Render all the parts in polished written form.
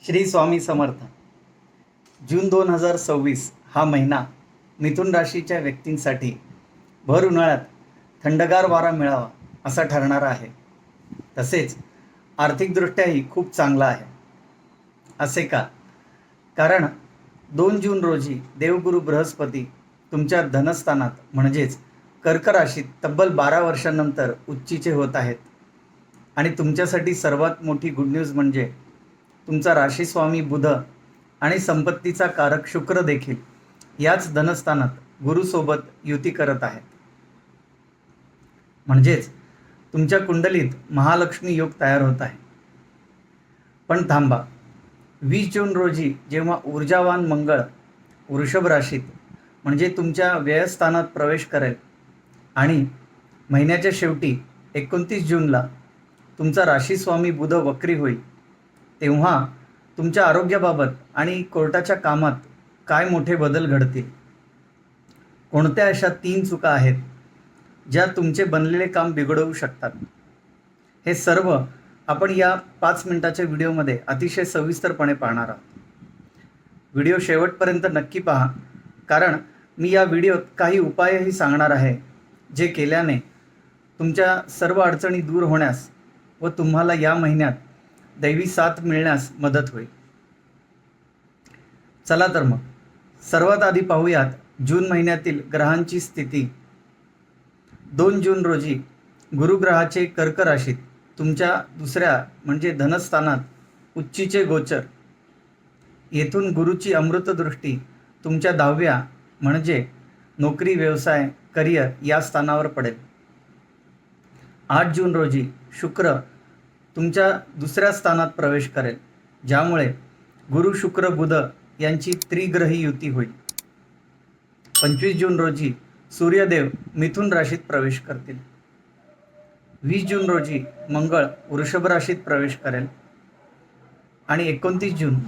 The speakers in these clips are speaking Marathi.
श्री स्वामी समर्थ. जून 2026 हा महिना मिथुन राशीच्या व्यक्तींसाठी भर उन्हाळ्यात थंडगार वारा मिळावा असा ठरणारा आहे. तसेच आर्थिकदृष्ट्याही खूप चांगला आहे. असे का? कारण 2 जून रोजी देवगुरु बृहस्पती तुमच्या धनस्थानात म्हणजेच कर्क राशीत तब्बल 12 वर्षांनंतर उच्चीचे होत आहेत. आणि तुमच्यासाठी सर्वात मोठी गुड न्यूज म्हणजे तुमचा राशीस्वामी बुध आणि संपत्तीचा कारक शुक्र देखील याच धनस्थानात गुरुसोबत युती करत आहेत. म्हणजेच तुमच्या कुंडलीत महालक्ष्मी योग तयार होत आहे. पण थांबा, 20 जून रोजी जेव्हा ऊर्जावान मंगळ वृषभ राशीत म्हणजे तुमच्या व्ययस्थानात प्रवेश करेल आणि महिन्याच्या शेवटी 29 जूनला तुमचा राशीस्वामी बुध वक्री होईल, तेव्हा तुमच्या आरोग्याबाबत आणि कोर्टाच्या कामात काय मोठे बदल घडतील? कोणत्या अशा 3 चुका आहेत ज्या तुमचे बनलेले काम बिघडवू शकतात? हे सर्व आपण या 5 मिनिटाच्या व्हिडिओमध्ये अतिशय सविस्तरपणे पाहणार आहोत. व्हिडिओ शेवटपर्यंत नक्की पहा, कारण मी या व्हिडिओत काही उपायही सांगणार आहे जे केल्याने तुमच्या सर्व अडचणी दूर होण्यास व तुम्हाला या महिन्यात दैवी साथ मिळण्यास मदत होईल. चला तर मग सर्वात आधी पाहूयात जून महिन्यातील ग्रहांची स्थिती. 2 जून रोजी गुरुग्रहाचे कर्क राशीत तुमच्या दुसऱ्या म्हणजे धनस्थानात उच्चीचे गोचर. येथून गुरुची अमृतदृष्टी तुमच्या 10व्या म्हणजे नोकरी, व्यवसाय, करिअर या स्थानावर पडेल. 8 जून रोजी शुक्र तुमच्या दुसऱ्या स्थानात प्रवेश करेल, ज्यामुळे गुरु शुक्र बुध यांची त्रिग्रही युती होईल. 25 जून रोजी सूर्यदेव मिथुन राशीत प्रवेश करतील. 20 जून रोजी मंगळ वृषभ राशीत प्रवेश करेल आणि 29 जून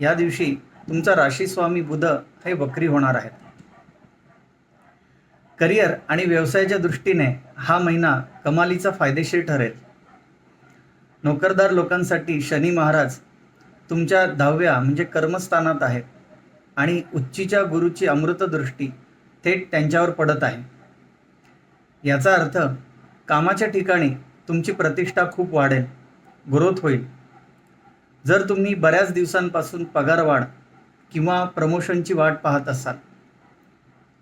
या दिवशी तुमचा राशीस्वामी बुध हे वक्री होणार आहेत. करिअर आणि व्यवसायाच्या दृष्टीने हा महिना कमालीचा फायदेशीर ठरेल. नोकरदार लोकांसाठी शनी महाराज तुमच्या 10व्या म्हणजे कर्मस्थानात आहेत आणि उच्चीच्या गुरुची अमृतदृष्टी थेट त्यांच्यावर पडत आहे. याचा अर्थ कामाच्या ठिकाणी तुमची प्रतिष्ठा खूप वाढेल, ग्रोथ होईल. जर तुम्ही बऱ्याच दिवसांपासून पगारवाढ किंवा प्रमोशनची वाट पाहत असाल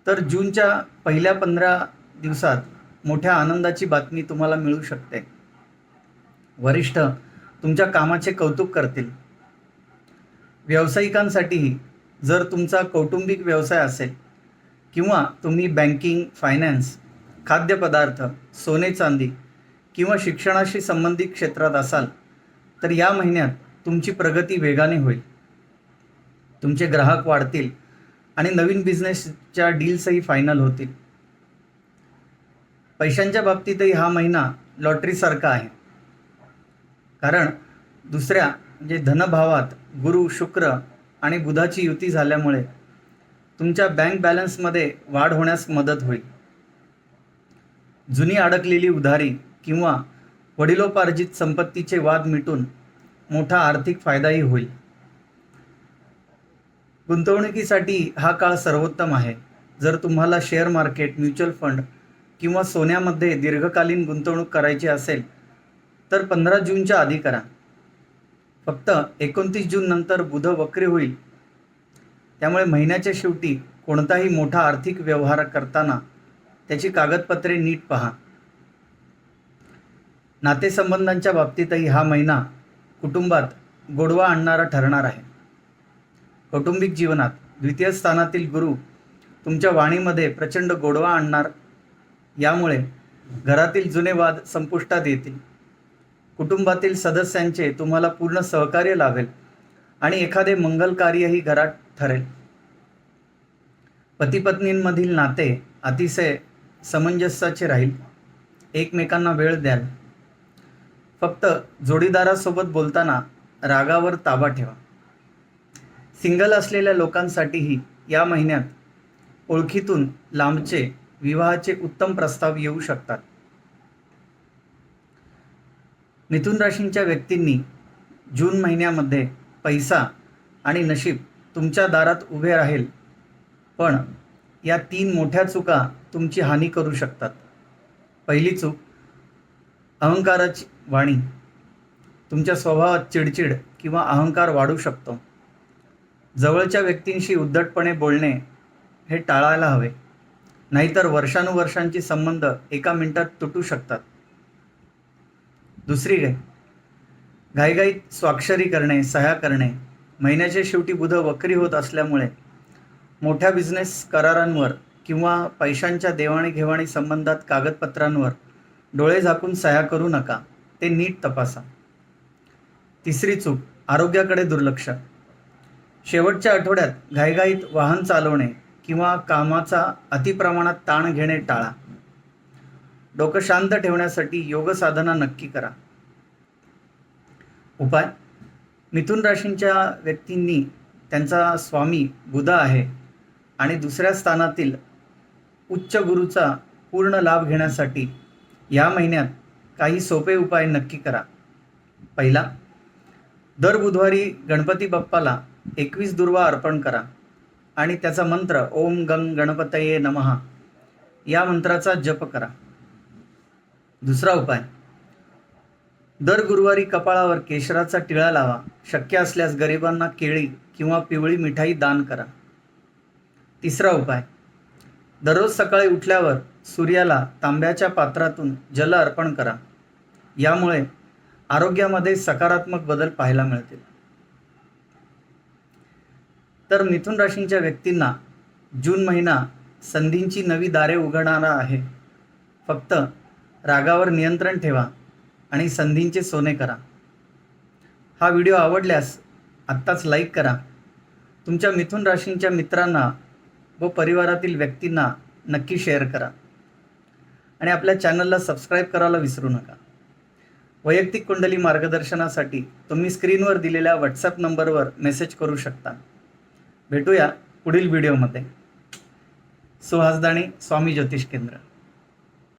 तर जूनच्या पहिल्या 15 दिवसात मोठ्या आनंदाची बातमी तुम्हाला मिळू शकते. वरिष्ठ तुमच्या कामाचे कौतुक करतील. व्यावसायिकांसाठीही जर तुमचा कौटुंबिक व्यवसाय असेल किंवा तुम्ही बँकिंग, फायनान्स, खाद्यपदार्थ, सोने चांदी किंवा शिक्षणाशी संबंधित क्षेत्रात असाल तर या महिन्यात तुमची प्रगती वेगाने होईल. तुमचे ग्राहक वाढतील आणि नवीन बिझनेसच्या डील्सही फायनल होतील. पैशांच्या बाबतीतही हा महिना लॉटरीसारखा आहे, कारण दुसऱ्या म्हणजे धनभावात गुरु, शुक्र आणि बुधाची युती झाल्यामुळे तुमच्या बँक बॅलन्समध्ये वाढ होण्यास मदत होईल. जुनी अडकलेली उधारी किंवा वडिलोपार्जित संपत्तीचे वाद मिटून मोठा आर्थिक फायदाही होईल. गुंतवणुकीसाठी हा काळ सर्वोत्तम आहे. जर तुम्हाला शेअर मार्केट, म्युच्युअल फंड किंवा सोन्यामध्ये दीर्घकालीन गुंतवणूक करायची असेल तर 15 जूनच्या आधी करा. फक्त 29 जून नंतर बुध वक्री होईल, त्यामुळे महिन्याच्या शेवटी कोणताही मोठा आर्थिक व्यवहार करताना त्याची कागदपत्रे नीट पहा. नातेसंबंधांच्या बाबतीतही हा महिना कुटुंबात गोडवा आणणारा ठरणार आहे. कौटुंबिक जीवनात द्वितीय स्थानातील गुरु तुमच्या वाणीमध्ये प्रचंड गोडवा आणणार, यामुळे घरातील जुने वाद संपुष्टात येतील. कुटुंबातील सदस्यांचे तुम्हाला पूर्ण सहकार्य लाभेल आणि एखादे मंगल कार्यही घरात ठरेल. पती-पत्नींमधील नाते अतिशय सामंजस्याचे राहील. एकमेकांना वेळ द्याल. फक्त जोडीदारासोबत बोलताना रागावर ताबा ठेवा. सिंगल असलेल्या लोकांसाठीही या महिन्यात ओळखीतून लांबचे विवाहाचे उत्तम प्रस्ताव येऊ शकतात. मिथुन राशींच्या व्यक्तींनी जून महिन्यामध्ये पैसा आणि नशीब तुमच्या दारात उभे राहील, पण या 3 मोठ्या चुका तुमची हानी करू शकतात. पहिली चूक, अहंकाराची वाणी. तुमच्या स्वभावात चिडचिड किंवा अहंकार वाढू शकतो. जवळच्या व्यक्तींशी उद्धटपणे बोलणे हे टाळायला हवे, नाहीतर वर्षानुवर्षांचे संबंध एका मिनिटात तुटू शकतात. दुसरी घाईघाईत स्वाक्षरी करणे, सह्या करणे. महिन्याच्या शेवटी बुध वक्री होत असल्यामुळे मोठ्या बिझनेस करारांवर किंवा पैशांच्या देवाणीघेवाणी संबंधात कागदपत्रांवर डोळे झाकून सह्या करू नका, ते नीट तपासा. तिसरी चूक, आरोग्याकडे दुर्लक्ष. शेवटच्या आठवड्यात घाईघाईत वाहन चालवणे किंवा कामाचा अतिप्रमाणात ताण घेणे टाळा. डोकं शांत ठेवण्यासाठी योग साधना नक्की करा. उपाय, मिथुन राशींच्या व्यक्तींनी त्यांचा स्वामी बुध आहे आणि दुसऱ्या स्थानातील उच्च गुरूचा पूर्ण लाभ घेण्यासाठी या महिन्यात काही सोपे उपाय नक्की करा. पहिला, दर बुधवारी गणपती बाप्पाला 21 दुर्वा अर्पण करा आणि त्याचा मंत्र ओम गंग गणपतये नमः या मंत्राचा जप करा. दुसरा उपाय, दर गुरुवारी कपाळावर केशराचा टिळा लावा. शक्य असल्यास गरिबांना केळी किंवा पिवळी मिठाई दान करा. तिसरा उपाय, दररोज सकाळी उठल्यावर सूर्याला तांब्याच्या पात्रातून जल अर्पण करा. यामुळे आरोग्यामध्ये सकारात्मक बदल पाहायला मिळतील. तर मिथुन राशींच्या व्यक्तींना जून महिना संधींची नवी दारे उघडणारा आहे. फक्त रागावर नियंत्रण ठेवा आणि संधींचे सोने करा. हा व्हिडिओ आवडल्यास आत्ताच लाईक करा. तुमच्या मिथुन राशींच्या मित्रांना व परिवारातील व्यक्तींना नक्की शेअर करा आणि आपल्या चॅनलला सबस्क्राईब करायला विसरू नका. वैयक्तिक कुंडली मार्गदर्शनासाठी तुम्ही स्क्रीनवर दिलेल्या व्हॉट्सॲप नंबरवर मेसेज करू शकता. भेटूया पुढील व्हिडिओमध्ये. सुहास दाणे, स्वामी ज्योतिष केंद्र.